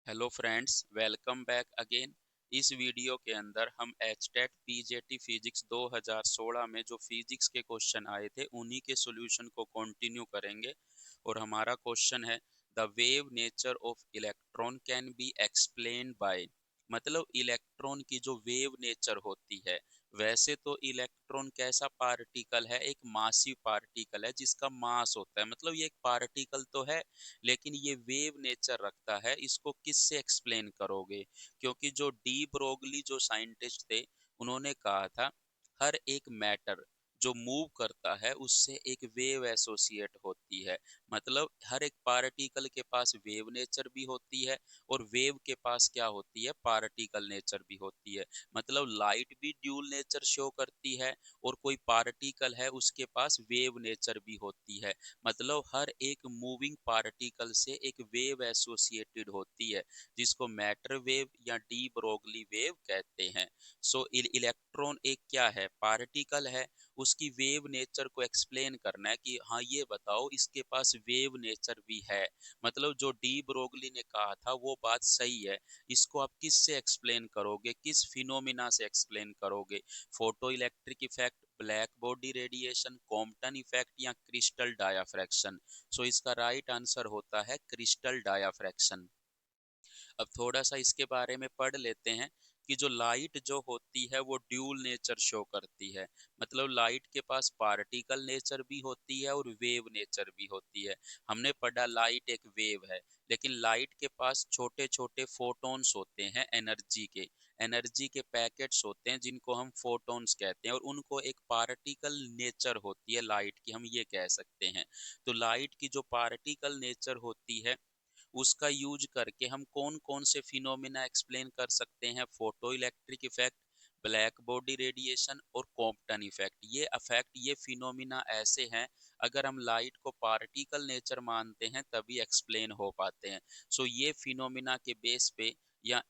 Hello friends, welcome back again. इस video के अंदर हम एचटेट पीजीटी फिजिक्स 2016 में जो फिजिक्स के क्वेश्चन आए थे उन्हीं के सॉल्यूशन को कंटिन्यू करेंगे। और हमारा क्वेश्चन है, the wave nature of electron can be explained bye. मतलब इलेक्ट्रॉन की जो वेव नेचर होती है, वैसे तो इलेक्ट्रॉन कैसा पार्टिकल है, एक मासिव पार्टिकल है जिसका मास होता है। मतलब ये एक पार्टिकल तो है, लेकिन ये वेव नेचर रखता है। इसको किससे एक्सप्लेन करोगे? क्योंकि जो डी ब्रोगली जो साइंटिस्ट थे, उन्होंने कहा था हर एक मैटर जो मूव करता है उससे एक वेव एसोसिएट होती है। मतलब हर एक पार्टिकल के पास वेव नेचर भी होती है, और वेव के पास क्या होती है, पार्टिकल नेचर भी होती है। मतलब लाइट भी ड्यूल नेचर शो करती है, और कोई पार्टिकल है उसके पास वेव नेचर भी होती है। मतलब हर एक मूविंग पार्टिकल से एक वेव एसोसिएटेड होती है, जिसको मैटर वेव या डी ब्रोगली वेव कहते हैं। सो इलेक्ट्रॉन एक क्या है, पार्टिकल है। उसकी वेव नेचर को एक्सप्लेन करना है कि हाँ ये बताओ इसके पास वेव नेचर भी है। मतलब जो डी ब्रोगली ने कहा था वो बात सही है। इसको आप किससे एक्सप्लेन करोगे, किस फिनोमिना से एक्सप्लेन करोगे? Photo electric effect, black body radiation, Compton effect या क्रिस्टल डायाफ्रैक्शन? सो इसका राइट आंसर होता है क्रिस्टल डायाफ्रैक्शन। अब थोड़ा सा इसके बारे में पढ़ लेते हैं कि जो लाइट जो होती है वो ड्यूल नेचर शो करती है। मतलब लाइट के पास पार्टिकल नेचर भी होती है और वेव नेचर भी होती है। हमने पढ़ा लाइट एक वेव है, लेकिन लाइट के पास छोटे छोटे फोटॉन्स होते हैं, एनर्जी के पैकेट्स होते हैं जिनको हम फोटॉन्स कहते हैं, और उनको एक पार्टिकल नेचर होती है लाइट की, हम ये कह सकते हैं। तो लाइट की जो पार्टिकल नेचर होती है उसका यूज करके हम कौन कौन से फिनोमिना एक्सप्लेन कर सकते हैं? Photo electric effect, black body radiation और कॉम्पटन इफेक्ट। ये फिनोमिना ऐसे हैं, अगर हम लाइट को पार्टिकल नेचर मानते हैं तभी एक्सप्लेन हो पाते हैं। सो ये फिनोमिना के बेस पे या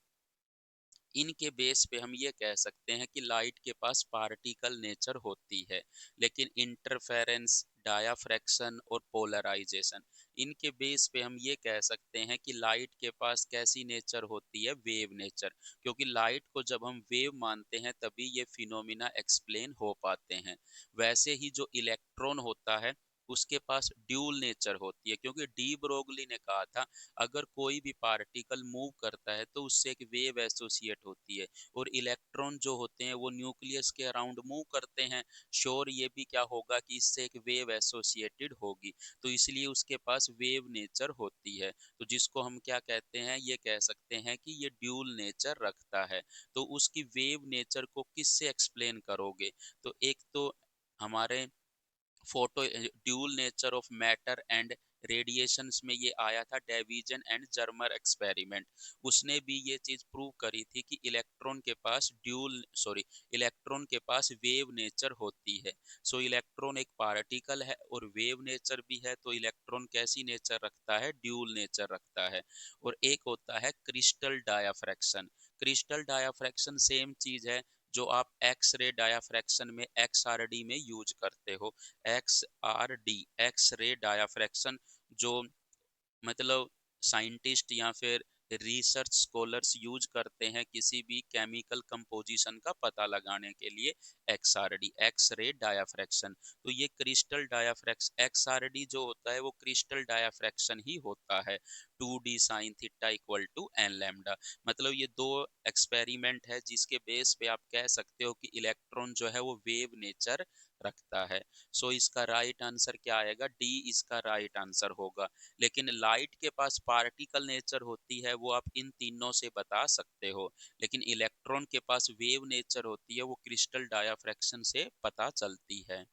इनके बेस पे हम ये कह सकते हैं कि लाइट के पास पार्टिकल नेचर होती है। लेकिन इंटरफेरेंस, डायाफ्रैक्शन और पोलराइजेशन, इनके बेस पे हम ये कह सकते हैं कि लाइट के पास कैसी नेचर होती है, वेव नेचर। क्योंकि लाइट को जब हम वेव मानते हैं तभी ये फिनोमिना एक्सप्लेन हो पाते हैं। वैसे ही जो इलेक्ट्रॉन होता है उसके पास ड्यूल नेचर होती है, क्योंकि डी ब्रोगली ने कहा था अगर कोई भी पार्टिकल मूव करता है तो उससे एक वेव एसोसिएट होती है। और इलेक्ट्रॉन जो होते हैं वो न्यूक्लियस के अराउंड मूव करते हैं, श्योर ये भी क्या होगा कि इससे एक वेव एसोसिएटेड होगी। तो इसलिए उसके पास वेव नेचर होती है। तो जिसको हम क्या कहते हैं, ये कह सकते हैं कि ये ड्यूल नेचर रखता है। तो उसकी वेव नेचर को किससे एक्सप्लेन करोगे? तो एक तो हमारे photo dual nature of matter and radiations में ये आया था, डेविजन एंड जर्मर एक्सपेरिमेंट। उसने भी ये चीज प्रूव करी थी कि इलेक्ट्रॉन के पास वेव नेचर होती है। सो इलेक्ट्रॉन एक पार्टिकल है और वेव नेचर भी है, तो इलेक्ट्रॉन कैसी नेचर रखता है, ड्यूल नेचर रखता है। और एक होता है क्रिस्टल डायाफ्रैक्शन। क्रिस्टल डायाफ्रैक्शन सेम चीज है जो आप एक्स रे डायाफ्रैक्शन में XRD में यूज करते हो। एक्स रे डायाफ्रैक्शन जो मतलब साइंटिस्ट या फिर रिसर्च स्कॉलर्स यूज करते हैं किसी भी केमिकल कंपोजिशन का पता लगाने के लिए, XRD, एक्स रे डायाफ्रैक्शन। तो ये क्रिस्टल डायाफ्रैक्शन XRD जो होता है वो क्रिस्टल डायाफ्रैक्शन ही होता है। 2D sine theta equal to n lambda. मतलब ये दो एक्सपेरिमेंट है जिसके बेस पे आप कह सकते हो कि इलेक्ट्रॉन जो है वो वेव नेचर रखता है। सो इसका राइट आंसर क्या आएगा, डी इसका राइट आंसर होगा। लेकिन लाइट के पास पार्टिकल नेचर होती है, वो आप इन तीनों से बता सकते हो। लेकिन इलेक्ट्रॉन के पास वेव नेचर होती है, वो क्रिस्टल डायाफ्रैक्शन से पता चलती है।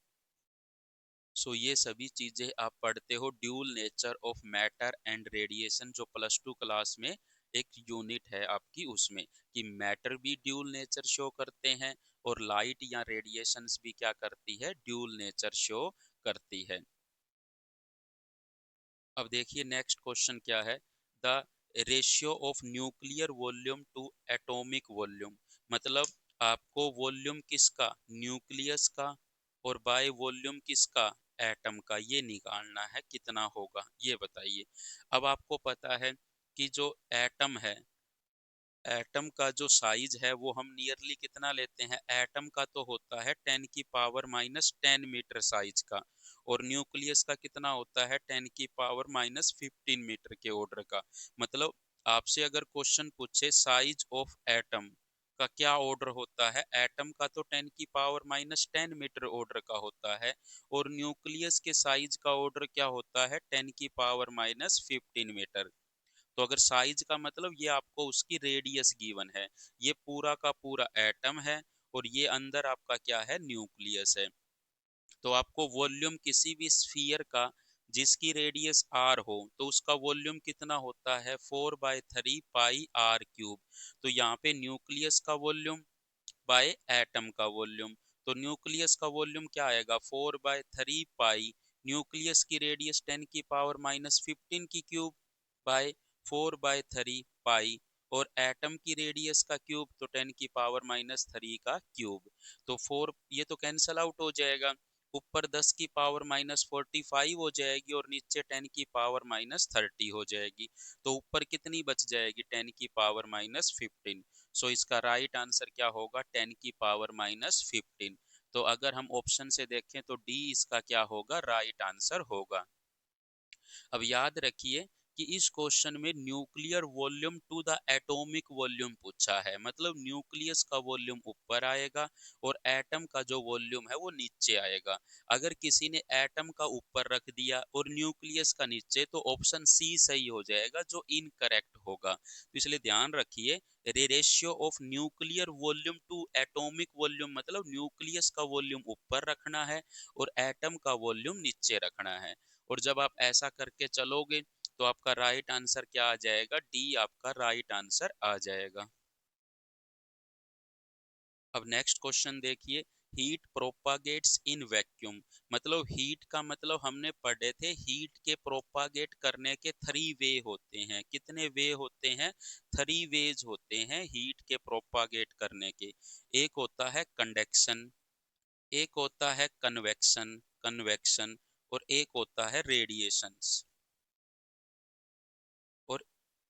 सो ये सभी चीजें आप पढ़ते हो dual nature of matter and radiation, जो +2 क्लास में एक यूनिट है आपकी, उसमें कि मैटर भी ड्यूल नेचर शो करते हैं और लाइट या रेडिएशंस भी क्या करती है, ड्यूल नेचर शो करती है। अब देखिए नेक्स्ट क्वेश्चन क्या है, the ratio of nuclear volume to atomic volume. मतलब आपको वॉल्यूम किसका, न्यूक्लियस का, और बाय वॉल्यूम किसका, एटम का, ये निकालना है कितना होगा, ये बताइए। अब आपको पता है कि जो एटम है, एटम का जो साइज है वो हम नियरली कितना लेते हैं, एटम का तो होता है 10⁻⁻10 मीटर साइज का, और न्यूक्लियस का कितना होता है 10⁻⁻15 मीटर के ऑर्डर का। मतलब आपसे अगर क्वेश्चन पूछे साइज ऑफ एटम का क्या ऑर्डर होता है, एटम का तो 10⁻⁻10 मीटर ऑर्डर का होता है, और न्यूक्लियस के साइज का ऑर्डर क्या होता है 10⁻⁻15 मीटर। तो अगर साइज का मतलब ये आपको उसकी रेडियस गिवन है, ये पूरा का पूरा एटम है, और ये अंदर आपका क्या है, न्यूक्लियस है। तो आपको वॉल्यूम किसी भी स्फीयर का जिसकी रेडियस आर हो तो उसका वॉल्यूम कितना होता है 4/3 पाई r क्यूब। तो यहाँ पे न्यूक्लियस का वॉल्यूम बाय एटम का वॉल्यूम, तो न्यूक्लियस का वॉल्यूम क्या आएगा 4/3 पाई, न्यूक्लियस की रेडियस 10⁻⁻15 की क्यूब बाय 4/3 पाई, और एटम की रेडियस का क्यूब तो 10⁻⁻3 का क्यूब। तो 4 ये तो कैंसल आउट हो जाएगा, ऊपर 10⁻⁻45 हो जाएगी और नीचे 10⁻⁻30 हो जाएगी। तो ऊपर कितनी बच जाएगी 10⁻⁻15। सो इसका राइट आंसर क्या होगा 10⁻⁻15। तो अगर हम ऑप्शन से देखें तो डी इसका क्या होगा, राइट आंसर होगा। अब याद रखिए कि इस क्वेश्चन में nuclear volume to the atomic volume पूछा है, मतलब न्यूक्लियस का वॉल्यूम ऊपर आएगा और एटम का जो वॉल्यूम है वो नीचे आएगा। अगर किसी ने एटम का ऊपर रख दिया और न्यूक्लियस का नीचे तो ऑप्शन सी सही हो जाएगा, जो इनकरेक्ट होगा। तो इसलिए ध्यान रखिए, ratio of nuclear volume to atomic volume मतलब न्यूक्लियस का वॉल्यूम ऊपर रखना है और एटम का वॉल्यूम नीचे रखना है। और जब आप ऐसा करके चलोगे तो आपका राइट आंसर क्या आ जाएगा, डी आपका राइट आंसर आ जाएगा। अब नेक्स्ट क्वेश्चन देखिए, हीट प्रोपागेट्स इन वैक्यूम, मतलब हीट का मतलब हमने पढ़े थे हीट के प्रोपागेट करने के 3 वे होते हैं। कितने वे होते हैं, 3 वेज होते हैं हीट के प्रोपागेट करने के। एक होता है कंडक्शन, एक होता है कन्वेक्शन कन्वेक्शन और एक होता है रेडिएशंस। और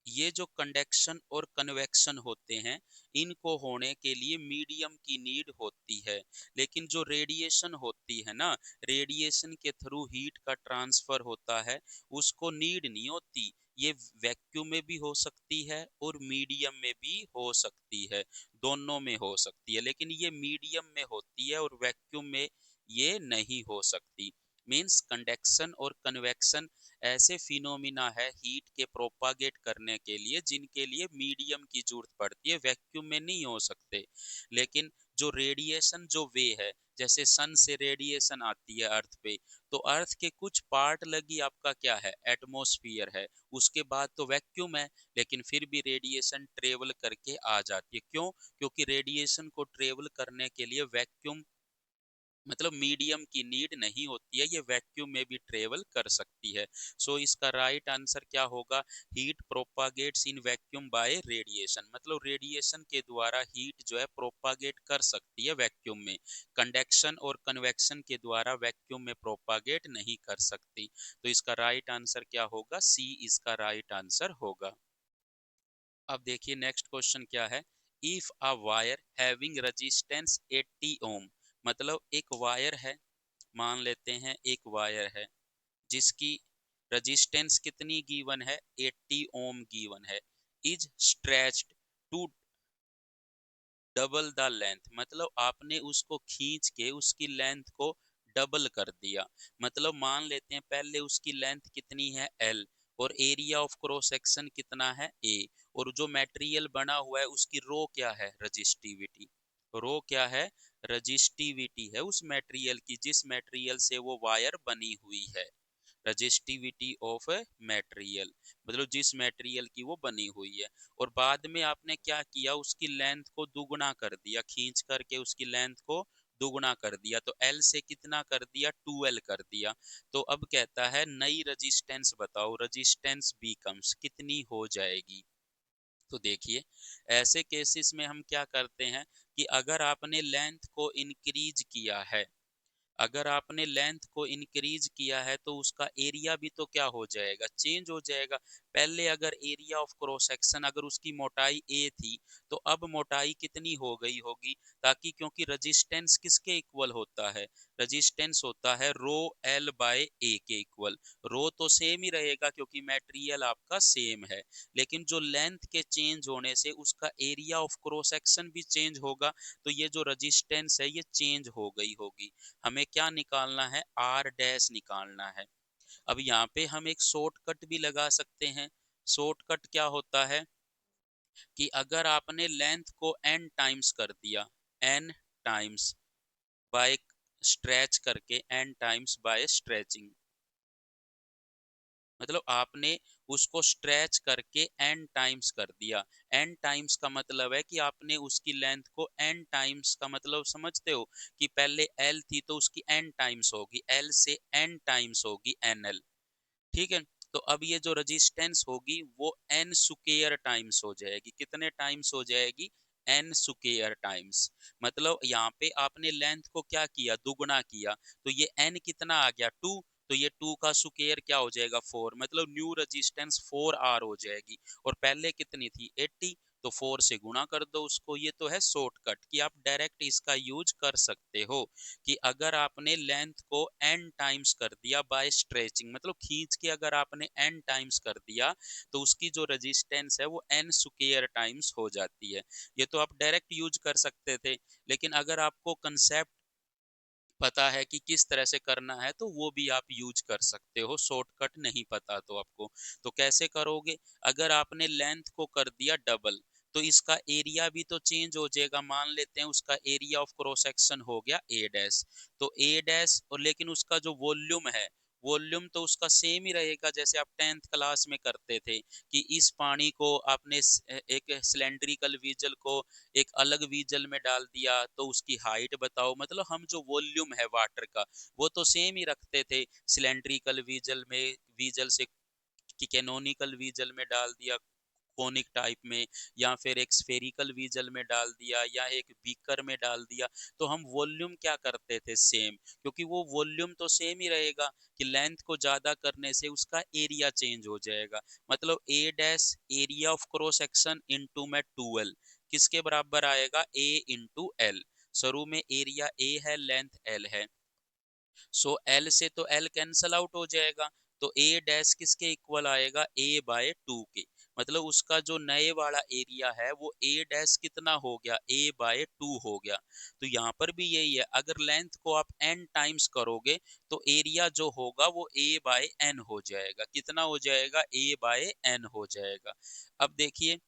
ये जो कंडक्शन और कन्वेक्शन होते हैं इनको होने के लिए मीडियम की नीड होती है, लेकिन जो रेडिएशन होती है ना, रेडिएशन के थ्रू हीट का ट्रांसफर होता है, उसको नीड नहीं होती। ये वैक्यूम में भी हो सकती है और मीडियम में भी हो सकती है, दोनों में हो सकती है, लेकिन ये मीडियम में होती है और वैक्यूम में ये नहीं हो सकती। मींस कंडक्शन और कन्वेक्शन ऐसे फिनोमिना है हीट के प्रोपागेट करने के लिए जिनके लिए मीडियम की जरूरत पड़ती है, वैक्यूम में नहीं हो सकते। लेकिन जो रेडिएशन जो वे है, जैसे सन से रेडिएशन आती है अर्थ पे, तो अर्थ के कुछ पार्ट लगी आपका क्या है, एटमॉस्फेयर है, उसके बाद तो वैक्यूम है, लेकिन फिर भी रेडिएशन ट्रेवल करके आ जाती है। क्यों, क्योंकि रेडिएशन को ट्रेवल करने के लिए वैक्यूम मतलब मीडियम की नीड नहीं होती है, ये वैक्यूम में भी ट्रेवल कर सकती है। सो इसका राइट आंसर क्या होगा, heat propagates in vacuum by radiation, मतलब रेडिएशन के द्वारा हीट जो है प्रोपागेट कर सकती है वैक्यूम में, कंडक्शन और कन्वेक्शन के द्वारा वैक्यूम में प्रोपागेट नहीं कर सकती। तो इसका राइट आंसर क्या होगा, सी इसका राइट आंसर होगा। अब देखिए नेक्स्ट क्वेश्चन क्या है, if a wire having resistance 80 ओम, मतलब एक वायर है, मान लेते हैं एक वायर है जिसकी रेजिस्टेंस कितनी गिवन है 80 ओम गिवन है, is stretched to double the length, मतलब आपने उसको खींच के उसकी लेंथ को डबल कर दिया। मतलब मान लेते हैं पहले उसकी लेंथ कितनी है एल, और एरिया ऑफ क्रॉस सेक्शन कितना है ए, और जो मटेरियल बना हुआ है उसकी रो क्या है, रजिस्टिविटी। रो क्या है, रजिस्टिविटी है उस मटेरियल की जिस मटेरियल से वो वायर बनी हुई है, रजिस्टिविटी ऑफ मटेरियल, मतलब जिस मटेरियल की वो बनी हुई है। और बाद में आपने क्या किया, उसकी लेंथ को दुगना कर दिया, खींच करके उसकी लेंथ को दुगना कर दिया, तो L से कितना कर दिया 2L कर दिया। तो अब कहता है नई रेजिस्टेंस बताओ, रेजिस्टेंस बीकम्स कितनी हो जाएगी। तो देखिए ऐसे केसेस में हम क्या करते हैं कि अगर आपने लेंथ को इंक्रीज किया है, अगर आपने लेंथ को इंक्रीज किया है तो उसका एरिया भी तो क्या हो जाएगा, चेंज हो जाएगा। पहले अगर एरिया ऑफ क्रॉस सेक्शन अगर उसकी मोटाई ए थी, तो अब मोटाई कितनी हो गई होगी, ताकि क्योंकि रजिस्टेंस किसके इक्वल होता है, रजिस्टेंस होता है रो एल बाय ए के इक्वल। रो तो सेम ही रहेगा क्योंकि मटेरियल आपका सेम है, लेकिन जो लेंथ के चेंज होने से उसका एरिया ऑफ क्रॉस सेक्शन भी चेंज होगा, तो ये जो रजिस्टेंस है ये चेंज हो गई होगी। हमें क्या निकालना है, आर डैश निकालना है। अब यहाँ पे हम एक शॉर्टकट भी लगा सकते हैं। शॉर्टकट क्या होता है कि अगर आपने लेंथ को n टाइम्स कर दिया, n टाइम्स बाय स्ट्रेच करके, n टाइम्स बाय स्ट्रेचिंग, मतलब आपने उसको स्ट्रेच करके n टाइम्स कर दिया। n टाइम्स का मतलब है कि आपने उसकी लेंथ को n टाइम्स, का मतलब समझते हो कि पहले l थी तो उसकी n टाइम्स होगी, l से n टाइम्स होगी nl। ठीक है, तो अब ये जो रेजिस्टेंस होगी वो n स्क्वायर टाइम्स हो जाएगी। कितने टाइम्स हो जाएगी, n स्क्वायर टाइम्स। मतलब यहाँ पे आपने लेंथ को क्या किया, दुगुना किया, तो ये n कितना आ गया, 2, तो ये 2 का स्क्वायर क्या हो जाएगा, 4, मतलब न्यू रेजिस्टेंस 4R हो जाएगी। और पहले कितनी थी, 80, तो 4 से गुणा कर दो उसको। ये तो है शॉर्टकट कि आप डायरेक्ट इसका यूज कर सकते हो कि अगर आपने लेंथ को n टाइम्स कर दिया बाय स्ट्रेचिंग, मतलब खींच के अगर आपने n टाइम्स कर दिया, तो उसकी जो रेजिस्टेंस है वो n स्क्वायर टाइम्स हो जाती है। ये तो आप डायरेक्ट यूज कर सकते थे, लेकिन अगर आपको कंसेप्ट पता है कि किस तरह से करना है तो वो भी आप यूज कर सकते हो। शॉर्टकट नहीं पता तो आपको, तो कैसे करोगे, अगर आपने लेंथ को कर दिया डबल, तो इसका एरिया भी तो चेंज हो जाएगा। मान लेते हैं उसका एरिया ऑफ क्रॉस सेक्शन हो गया ए डैश, तो ए डैश, और लेकिन उसका जो वॉल्यूम है, वॉल्यूम तो उसका सेम ही रहेगा जैसे आप 10th क्लास में करते थे कि इस पानी को आपने एक सिलेंड्रिकल व्हीजल को एक अलग व्हीजल में डाल दिया तो उसकी हाइट बताओ। मतलब हम जो वॉल्यूम है वाटर का वो तो सेम ही रखते थे, सिलेंड्रिकल व्हीजल में, व्हीजल से कि कैनोनिकल व्हीजल में डाल दिया, कोनिक टाइप में, या फिर एक स्फेरिकल व्हीजल में डाल दिया, या एक बीकर में डाल दिया, तो हम वॉल्यूम क्या करते थे, सेम, क्योंकि वो वॉल्यूम तो सेम ही रहेगा कि लेंथ को ज्यादा करने से उसका एरिया चेंज हो जाएगा। मतलब A dash area of cross section into में 2l किसके बराबर आएगा, ए इंटू एल। शुरू में एरिया ए है, लेंथ एल है, सो एल से तो एल कैंसल आउट हो जाएगा, तो ए डैश किसके इक्वल आएगा, ए बाय 2 के। मतलब उसका जो नए वाला एरिया है वो ए डैश कितना हो गया, ए बाय 2 हो गया। तो यहाँ पर भी यही है, अगर लेंथ को आप n टाइम्स करोगे तो एरिया जो होगा वो ए बाय एन हो जाएगा। कितना हो जाएगा, ए बाय एन हो जाएगा। अब देखिए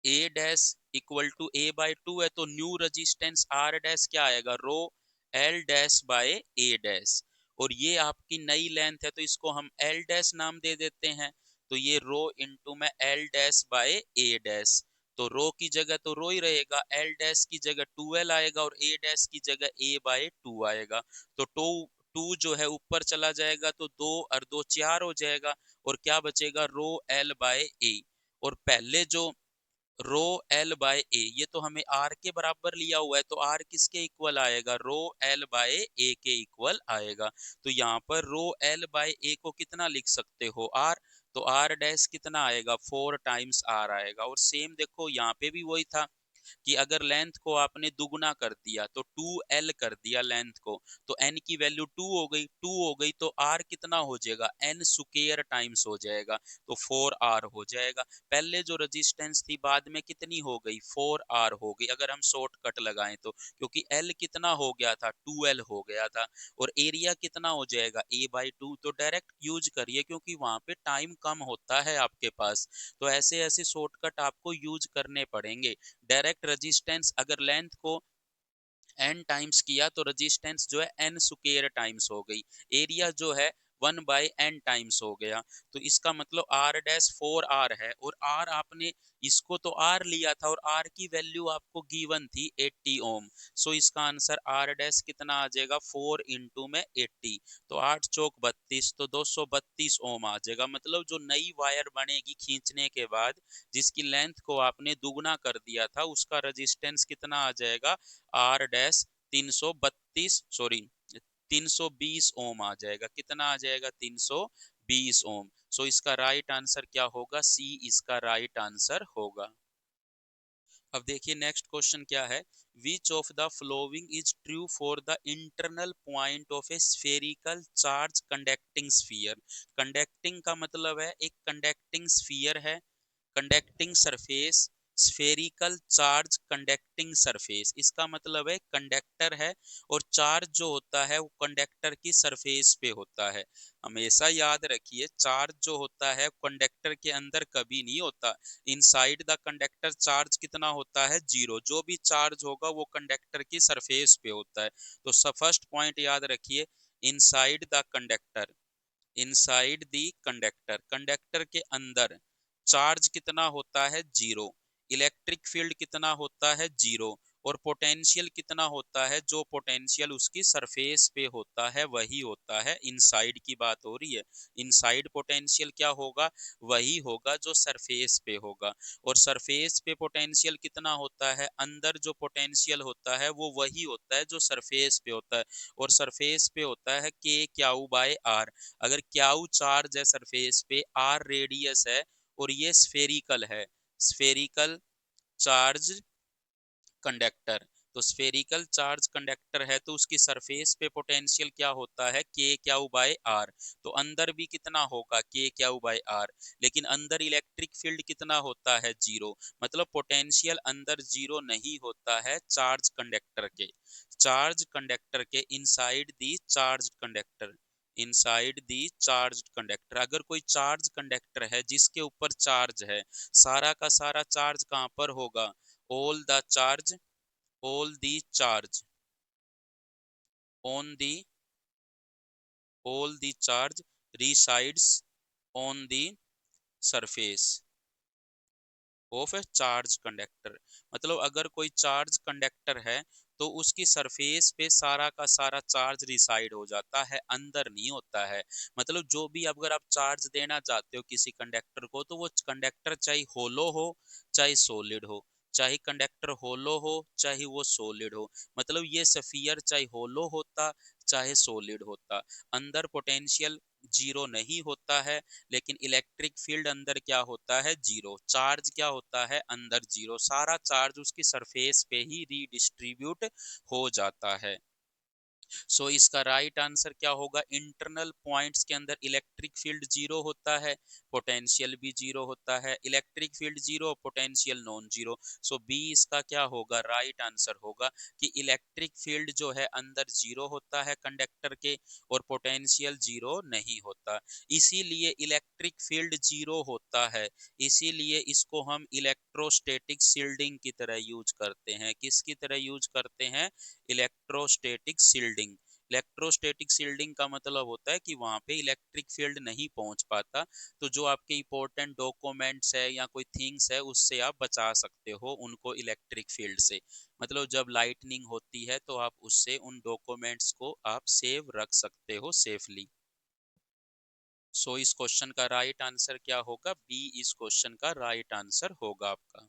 A dash equal to A by 2 है, तो न्यू रेजिस्टेंस आर डैश क्या आएगा, rho L dash by A dash. और ये आपकी नई लेंथ है तो इसको हम एल डैश नाम दे देते हैं, तो ये रो इनटू में L dash by A dash. तो रो की जगह तो रो ही रहेगा, एल डैश की जगह 2l आएगा और ए डैश की जगह ए बाय 2 आएगा। तो 2 जो है ऊपर चला जाएगा तो 2 और 2 4 हो जाएगा, और क्या बचेगा, रो एल बाय ए। और पहले जो रो एल बाय ए, ये तो हमें आर के बराबर लिया हुआ है, तो आर किसके इक्वल आएगा, रो एल बाय ए के इक्वल आएगा। तो यहाँ पर रो एल बाय ए को कितना लिख सकते हो, आर, तो आर डैश कितना आएगा, 4 टाइम्स आर आएगा। और सेम देखो यहाँ पे भी वही था कि अगर लेंथ को आपने दुगुना कर दिया तो 2l कर दिया लेंथ को, तो n की वैल्यू 2 हो गई, 2 हो गई तो r कितना हो जाएगा, n स्क्वायर टाइम्स हो जाएगा, तो 4r हो जाएगा। पहले जो रेजिस्टेंस थी बाद में कितनी हो गई, 4r हो गई अगर हम शॉर्टकट लगाएं तो, क्योंकि l कितना हो गया था, 2l हो गया था। और एरिया कितना हो जाएगा, a बाई 2, तो डायरेक्ट यूज करिए क्योंकि वहां पे टाइम कम होता है आपके पास, तो ऐसे ऐसे शॉर्टकट आपको यूज करने पड़ेंगे। डायरेक्ट रेजिस्टेंस अगर लेंथ को n टाइम्स किया तो रेजिस्टेंस जो है n स्क्वायर टाइम्स हो गई, एरिया जो है 1/n टाइम्स हो गया। तो इसका मतलब r डैश 4r है, और r आपने इसको तो r लिया था और r की वैल्यू आपको गिवन थी 80 ओम। सो इसका आंसर r डैश कितना आ जाएगा, 4 इंटू में 80, तो 8 चौक 32, तो 232 ओम आ जाएगा। मतलब जो नई वायर बनेगी खींचने के बाद, जिसकी लेंथ को आपने दुगना कर दिया था, उसका रेजिस्टेंस कितना आ जाएगा, आर डैश 332, सॉरी 320 ओम आ जाएगा। कितना आ जाएगा, 320 20 ओम। सो इसका राइट आंसर क्या होगा, सी इसका राइट आंसर होगा। अब देखिए नेक्स्ट क्वेश्चन क्या है, which of the following is true for the internal point of A spherical charge conducting sphere. Conducting का मतलब है एक कंडक्टिंग स्फीयर है, conducting surface, spherical charge conducting surface, इसका मतलब है कंडक्टर है और चार्ज जो होता है वो कंडक्टर की सरफेस पे होता है। हमेशा याद रखिए चार्ज जो होता है कंडक्टर के अंदर कभी नहीं होता। इनसाइड द कंडक्टर चार्ज कितना होता है, जीरो। जो भी चार्ज होगा वो कंडक्टर की सरफेस पे होता है। तो फर्स्ट पॉइंट याद रखिए, inside the conductor, inside the conductor, conductor के अंदर चार्ज कितना होता है, जीरो। इलेक्ट्रिक फील्ड कितना होता है, जीरो। और पोटेंशियल कितना होता है, जो पोटेंशियल उसकी सरफेस पे होता है वही होता है। इनसाइड की बात हो रही है, इनसाइड पोटेंशियल क्या होगा, वही होगा जो सरफेस पे होगा। और सरफेस पे पोटेंशियल कितना होता है, अंदर जो पोटेंशियल होता है वो वही होता है जो सरफेस पे होता है। और सरफेस पे होता है के क्याऊ बाय आर। अगर क्याऊ चार्ज है सरफेस पे, आर रेडियस है और ये स्फेरिकल है, स्फेरिकल चार्ज कंडक्टर, तो स्फेरिकल चार्ज कंडक्टर है तो उसकी सरफेस पे पोटेंशियल क्या होता है, के क्याऊ बाय आर। तो अंदर भी कितना होगा, के क्याऊ बाय आर। लेकिन अंदर इलेक्ट्रिक फील्ड कितना होता है, जीरो। मतलब पोटेंशियल अंदर जीरो नहीं होता है चार्ज कंडक्टर के, चार्ज कंडक्टर के inside the charge conductor, inside the charge conductor. अगर कोई चार्ज कंडक्टर है जिसके ऊपर चार्ज है, सारा का सारा चार्ज कहां पर होगा, all the charge, all the charge on the, all the charge resides on the surface of A charge conductor. मतलब अगर कोई चार्ज कंडक्टर है तो उसकी सरफेस पे सारा का सारा चार्ज रिसाइड हो जाता है, अंदर नहीं होता है। मतलब जो भी अगर आप चार्ज देना चाहते हो किसी कंडक्टर को, तो वो कंडक्टर चाहे होलो हो चाहे सॉलिड हो, चाहे कंडक्टर होलो हो चाहे वो सॉलिड हो, मतलब ये स्फीयर चाहे होलो होता चाहे सॉलिड होता, अंदर पोटेंशियल जीरो नहीं होता है। लेकिन इलेक्ट्रिक फील्ड अंदर क्या होता है, जीरो। चार्ज क्या होता है, अंदर जीरो, सारा चार्ज उसकी सरफेस पे ही रीडिस्ट्रीब्यूट हो जाता है। सो इसका राइट आंसर क्या होगा, इंटरनल पॉइंट्स के अंदर इलेक्ट्रिक फील्ड जीरो होता है, पोटेंशियल भी जीरो होता है। Electric field zero, potential non zero. So B इसका क्या होगा, राइट आंसर होगा कि इलेक्ट्रिक फील्ड जो है अंदर जीरो होता है कंडक्टर के और पोटेंशियल जीरो नहीं होता। इसीलिए इलेक्ट्रिक फील्ड जीरो होता है, इसीलिए इसको हम इलेक्ट्रोस्टैटिक शील्डिंग की तरह यूज करते हैं। किसकी तरह यूज करते हैं, इलेक्ट्रोस्टैटिक शील्डिंग। इलेक्ट्रोस्टैटिक शील्डिंग का मतलब होता है कि वहां पे इलेक्ट्रिक फील्ड नहीं पहुंच पाता, तो जो आपके इंपॉर्टेंट डॉक्यूमेंट्स है या कोई थिंग्स है उससे आप बचा सकते हो उनको इलेक्ट्रिक फील्ड से। मतलब जब लाइटनिंग होती है तो आप उससे उन डॉक्यूमेंट्स को आप सेव रख सकते हो सेफली। सो इस क्वेश्चन का राइट आंसर क्या होगा, बी इस क्वेश्चन का राइट आंसर होगा आपका।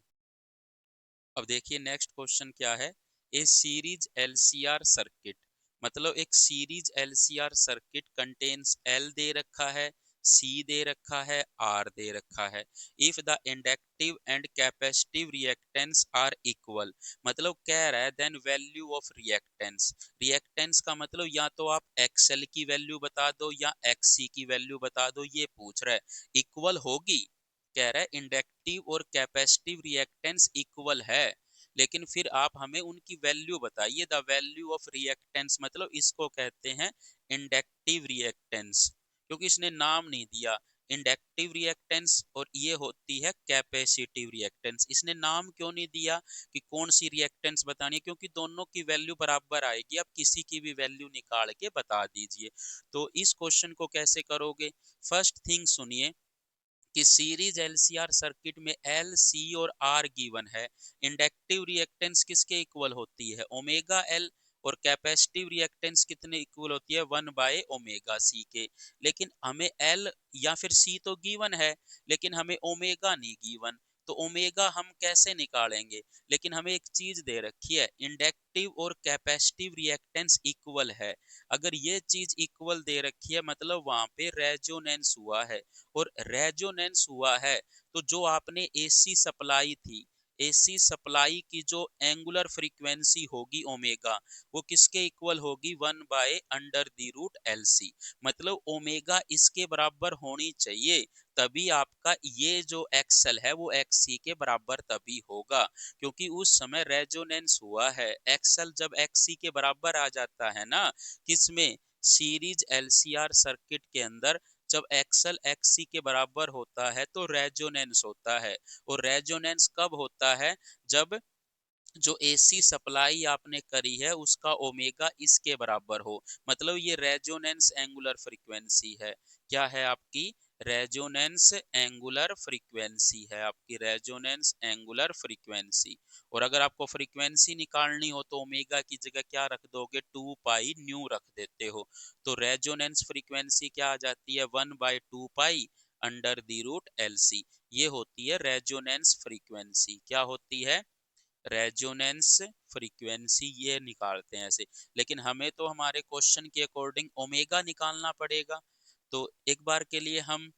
अब देखिए नेक्स्ट क्वेश्चन क्या है, ए सीरीज एलसीआर सर्किट। मतलब एक series LCR circuit contains L दे रखा है, सी दे रखा है, आर दे रखा है। If the inductive and capacitive reactance are equal, मतलब कह रहा है then value of reactance. Reactance का मतलब या तो आप एक्सएल की वैल्यू बता दो या एक्ससी की वैल्यू बता दो, ये पूछ रहा है। इक्वल होगी, कह रहा है इंडक्टिव और कैपेसिटिव रिएक्टेंस इक्वल है, लेकिन फिर आप हमें उनकी वैल्यू बताइए। द वैल्यू ऑफ रिएक्टेंस, मतलब इसको कहते हैं इंडक्टिव रिएक्टेंस, क्योंकि इसने नाम नहीं दिया इंडक्टिव रिएक्टेंस, और ये होती है कैपेसिटिव रिएक्टेंस। इसने नाम क्यों नहीं दिया कि कौन सी रिएक्टेंस बतानी है, क्योंकि दोनों की वैल्यू बराबर आएगी, आप किसी की भी वैल्यू निकाल के बता दीजिए। तो इस क्वेश्चन को कैसे करोगे, फर्स्ट थिंग सुनिए कि सीरीज एलसीआर सर्किट में एल सी और आर गिवन है। इंडक्टिव रिएक्टेंस किसके इक्वल होती है, ओमेगा एल, और कैपेसिटिव रिएक्टेंस कितने इक्वल होती है, 1/ओमेगा सी के। लेकिन हमें एल या फिर सी तो गिवन है, लेकिन हमें ओमेगा नहीं गिवन। तो ओमेगा हम कैसे निकालेंगे? लेकिन हमें एक चीज दे रखी है, इंडक्टिव और कैपेसिटिव रिएक्टेंस इक्वल है। अगर ये चीज इक्वल दे रखी है मतलब वहां पे रेजोनेंस हुआ है, और रेजोनेंस हुआ है तो जो आपने एसी सप्लाई थी, एसी सप्लाई की जो एंगुलर फ्रीक्वेंसी होगी ओमेगा, वो किसके इक्वल होगी? 1/√LC। मतलब ओमेगा इसके बराबर होनी चाहिए, तभी आपका ये जो एक्सएल है वो एक्ससी के बराबर तभी होगा, क्योंकि उस समय रेजोनेंस हुआ है। एक्सएल जब एक्ससी के बराबर आ जाता है ना, किसमें? सीरीज एलसीआर सर्किट के अंदर जब एक्सएल एक्ससी के बराबर होता है तो रेजोनेंस होता है। और रेजोनेंस कब होता है? जब जो एसी सप्लाई आपने करी है उसका ओमेगा इसके बराबर हो। मतलब ये रेजोनेंस एंगुलर फ्रीक्वेंसी है। क्या है आपकी? रेजोनेंस एंगुलर फ्रीक्वेंसी है आपकी, रेजोनेंस एंगुलर फ्रीक्वेंसी। और अगर आपको फ्रीक्वेंसी निकालनी हो तो ओमेगा की जगह क्या रख दोगे? 2 पाई न्यू रख देते हो। तो रेजोनेंस फ्रीक्वेंसी क्या आ जाती है? 1/2 पाई √LC। ये होती है रेजोनेंस फ्रीक्वेंसी। क्या होती है? Resonance frequency. ये निकालते हैं ऐसे। लेकिन हमें तो हमारे क्वेश्चन के अकॉर्डिंग ओमेगा निकालना पड़ेगा। तो एक बार के लिए हम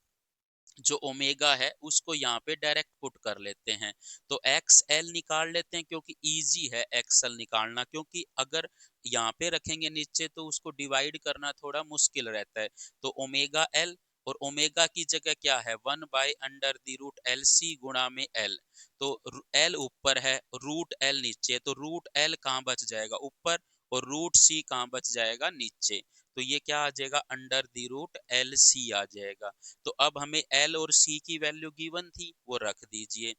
जो ओमेगा है उसको यहाँ पे डायरेक्ट पुट कर लेते हैं। तो एक्स एल निकाल लेते हैं, क्योंकि इजी है एक्सएल निकालना, क्योंकि अगर यहाँ पे रखेंगे नीचे तो उसको डिवाइड करना थोड़ा मुश्किल रहता है। तो ओमेगा एल, और ओमेगा की जगह क्या है? 1/√LC गुणा में एल। तो एल ऊपर है, रूट एल नीचे, तो रूट एल कहाँ बच जाएगा? ऊपर। और रूट सी कहाँ बच जाएगा? नीचे। तो ये क्या आ जाएगा? √LC आ जाएगा। तो अब हमें एल और सी की वैल्यू गिवन थी, वो रख दीजिए।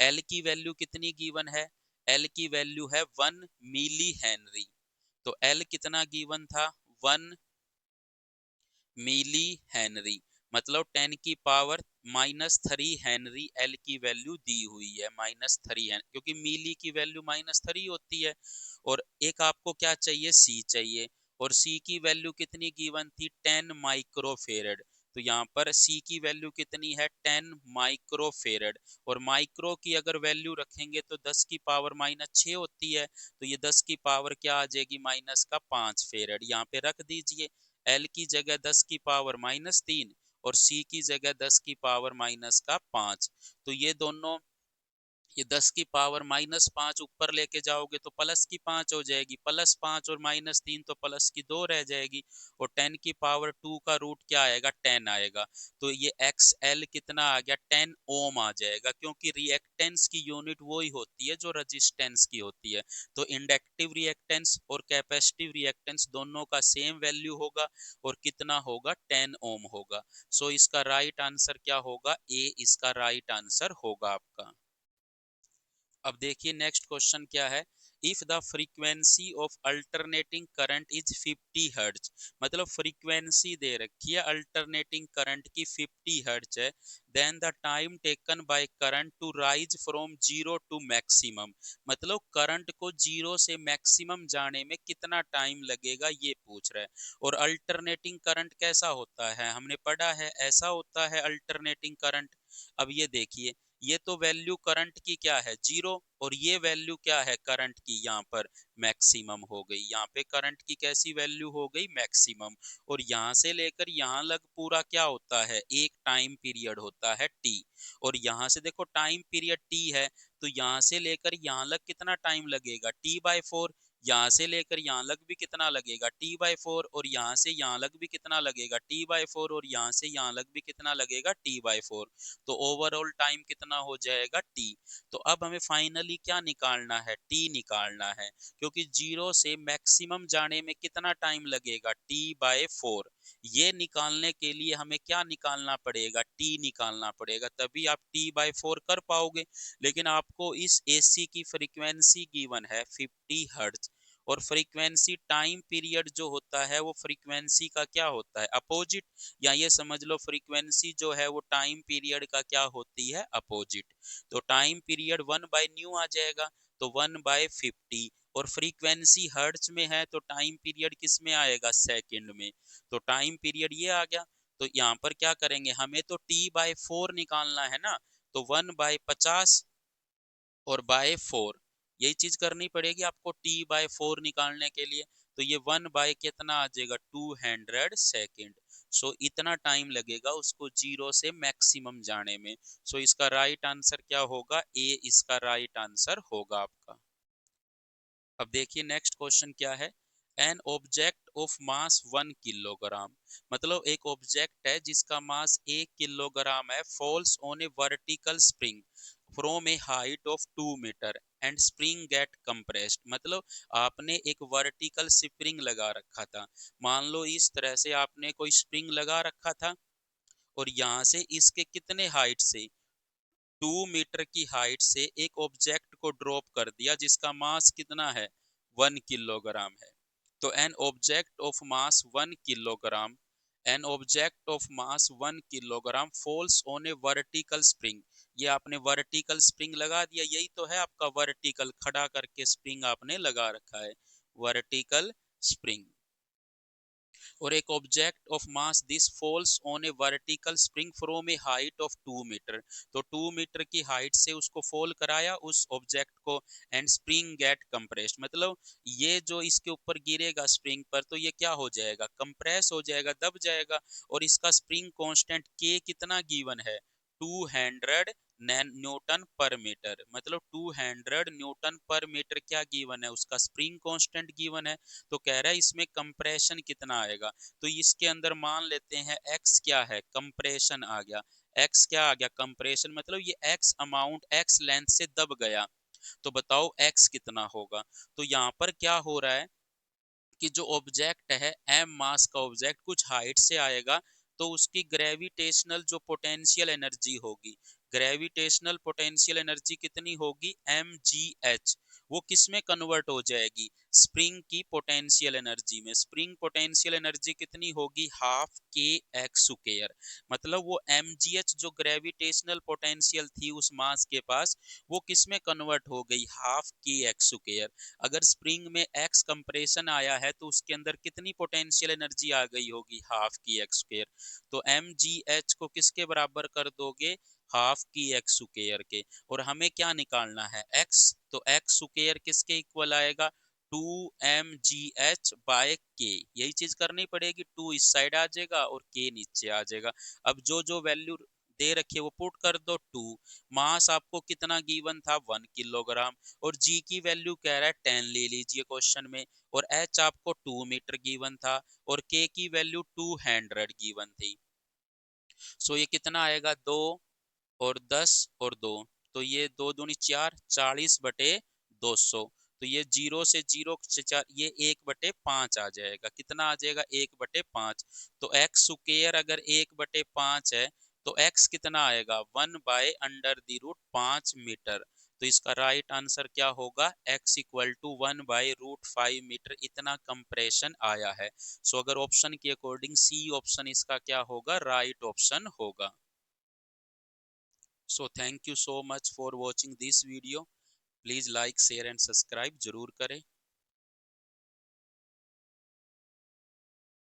एल की वैल्यू कितनी गिवन है? एल की वैल्यू है 1 मिली हेनरी। तो एल कितना गिवन था? 1 मिली हेनरी। मतलब 10⁻³ हेनरी एल की वैल्यू दी हुई है, -3 क्योंकि मिली की वैल्यू -3 होती है। और एक आपको क्या चाहिए? सी चाहिए। और सी की वैल्यू कितनी गिवन थी? 10 माइक्रोफेरेड। तो यहाँ पर सी की वैल्यू कितनी है? 10 माइक्रोफेरेड। और माइक्रो की अगर वैल्यू रखेंगे तो 10⁻⁻6 होती है। तो ये 10 की पावर क्या आ जाएगी? -5 फेरेड। यहाँ पे रख दीजिए। एल की जगह 10⁻⁻3 और सी की जगह 10⁻⁻5। तो ये 10⁻⁻5 ऊपर लेके जाओगे तो +5 हो जाएगी, +5 और -3 तो +2 रह जाएगी। और 10⁻² का रूट क्या आएगा? 10 आएगा। तो ये XL कितना आ गया? 10 ओम आ जाएगा, क्योंकि रिएक्टेंस की यूनिट वो ही होती है जो रेजिस्टेंस की होती है। तो इंडक्टिव रिएक्टेंस और कैपेसिटिव रिएक्टेंस दोनों का सेम वैल्यू होगा, और कितना होगा? 10 ओम होगा। सो इसका राइट आंसर क्या होगा? ए इसका राइट आंसर होगा आपका। अब देखिए नेक्स्ट क्वेश्चन क्या है? If the frequency of alternating current is 50 hertz. मतलब फ्रीक्वेंसी दे रखी है अल्टरनेटिंग करंट की 50 हर्ट्ज है, then the time taken by current to rise from zero to maximum. मतलब करंट को जीरो से मैक्सिमम जाने में कितना टाइम लगेगा ये पूछ रहा है। और अल्टरनेटिंग करंट कैसा होता है? हमने पढ़ा है, ऐसा होता है अल्टरनेटिंग करंट। अब ये देखिए, ये तो वैल्यू करंट की क्या है? जीरो। और ये वैल्यू क्या है करंट की? यहाँ पर मैक्सिमम हो गई। यहाँ पे करंट की कैसी वैल्यू हो गई? मैक्सिमम। और यहाँ से लेकर यहाँ लग पूरा क्या होता है? एक टाइम पीरियड होता है टी। और यहाँ से देखो टाइम पीरियड टी है, तो यहाँ से लेकर यहाँ लग कितना टाइम लगेगा? T/4। यहाँ से लेकर यहाँ लग भी कितना लगेगा? T/4। और यहाँ से यहाँ लग भी कितना लगेगा? T/4। और यहाँ से यहाँ लग भी कितना लगेगा? T/4। तो ओवरऑल टाइम कितना हो जाएगा? टी। तो अब हमें फाइनली क्या निकालना है? टी निकालना है, क्योंकि जीरो से मैक्सिमम जाने में कितना टाइम लगेगा? T/4। ये निकालने के लिए हमें क्या निकालना पड़ेगा? टी निकालना पड़ेगा, तभी आप T/4 कर पाओगे। लेकिन आपको इस एसी की फ्रीक्वेंसी गिवन है 50 हर्ट्ज, और फ्रीक्वेंसी टाइम पीरियड जो होता है वो फ्रीक्वेंसी का क्या होता है? अपोजिट। या ये समझ लो फ्रीक्वेंसी जो है वो टाइम पीरियड का क्या होती है? अपोजिट। तो टाइम पीरियड 1/न्यू आ जाएगा, तो 1/50। और फ्रीक्वेंसी हर्ट्ज में है तो टाइम पीरियड किस में आएगा? सेकंड में। तो टाइम पीरियड ये आ गया। तो यहाँ पर क्या करेंगे? हमें तो T/4 निकालना है ना, तो 1/50 और बाय 4, यही चीज करनी पड़ेगी आपको t/4 निकालने के लिए। तो ये 1 बाय कितना आ जाएगा 200 सेकेंड। सो इतना टाइम लगेगा उसको 0 से मैक्सिमम जाने में। सो इसका राइट आंसर क्या होगा, ए इसका राइट आंसर होगा आपका। अब देखिए नेक्स्ट क्वेश्चन क्या है। An object of mass 1 kilogram, मतलब एक ऑब्जेक्ट है जिसका मास 1 किलोग्राम है, falls on a vertical spring from a height of 2 metre and spring get compressed. मतलब आपने एक वर्टिकल स्प्रिंग लगा रखा था, मान लो इस तरह से आपने कोई स्प्रिंग लगा रखा था, और यहाँ से इसके कितने हाइट से 2 मीटर की हाइट से एक ऑब्जेक्ट को ड्रॉप कर दिया जिसका मास कितना है 1 किलोग्राम है। तो N object of mass 1 kilogram, N object of mass 1 kilogram false on a vertical spring. ये आपने वर्टिकल स्प्रिंग लगा दिया, यही तो है आपका वर्टिकल, खड़ा करके स्प्रिंग आपने लगा रखा है, वर्टिकल स्प्रिंग। और एक object of mass this falls on a vertical spring from a height of 2 metre. तो 2 मीटर की हाइट से उसको फॉल कराया उस ऑब्जेक्ट को, एंड स्प्रिंग गेट कंप्रेस्ड, मतलब ये जो इसके ऊपर गिरेगा स्प्रिंग पर तो ये क्या हो जाएगा, कंप्रेस हो जाएगा, दब जाएगा। और इसका स्प्रिंग कांस्टेंट के कितना गिवन है 200 न्यूटन पर मीटर, मतलब 200 न्यूटन पर मीटर क्या गिवन है, उसका स्प्रिंग कांस्टेंट गिवन है। तो कह रहा है इसमें कंप्रेशन कितना आएगा। तो इसके अंदर मान लेते हैं x क्या है, कंप्रेशन आ गया। x क्या आ गया, कंप्रेशन, मतलब ये x अमाउंट x लेंथ से दब गया। तो बताओ x कितना होगा। तो यहाँ पर क्या हो रहा है कि जो ऑब्जेक्ट है m मास का ऑब्जेक्ट कुछ हाइट से आएगा, तो उसकी ग्रेविटेशनल जो पोटेंशियल एनर्जी होगी, ग्रेविटेशनल पोटेंशियल एनर्जी कितनी होगी mgh, वो किस में कन्वर्ट हो जाएगी, स्प्रिंग की पोटेंशियल एनर्जी में। स्प्रिंग पोटेंशियल एनर्जी कितनी होगी, हाफ के एक्स स्क्वायर। मतलब वो mgh जो ग्रेविटेशनल पोटेंशियल थी उस मास के पास, वो किस में कन्वर्ट हो गई, हाफ के एक्स स्क्वायर। अगर स्प्रिंग में एक्स कंप्रेशन आया है तो उसके अंदर कितनी पोटेंशियल एनर्जी आ गई होगी, हाफ की एक्स स्क्वायर। तो एम जी एच को किसके बराबर कर दोगे, हाफ की एक्स स्क्वायर के। और हमें क्या निकालना है, एक्स, तो एक्स स्क्वायर किसके इक्वल आएगा 2mgh/k। यही चीज करनी पड़ेगी, 2 इस साइड आ जाएगा और k नीचे आ जाएगा। अब जो जो वैल्यू दे रखी है वो पुट कर दो 2। मास आपको कितना गिवन था 1 किलोग्राम, और g की वैल्यू कह रहा है 10 ले लीजिए क्वेश्चन में, और h आपको 2 मीटर गिवन था, और k की वैल्यू 200 गिवन थी। सो ये कितना आएगा, 2 और 10 और 2, तो ये 2 दूनी 4, 40/200। तो ये 0 से 0 से 4, ये 1/5 आ जाएगा, कितना आ जाएगा 1/5। तो एक्स स्क्वायर अगर 1/5 है तो x कितना आएगा 1/√5 मीटर। तो इसका राइट आंसर क्या होगा, x इक्वल टू 1/√5 मीटर, इतना कंप्रेशन आया है। सो अगर ऑप्शन के अकॉर्डिंग सी ऑप्शन इसका क्या होगा, राइट ऑप्शन होगा। So thank you so much for watching this video. Please like, share and subscribe जरूर करें।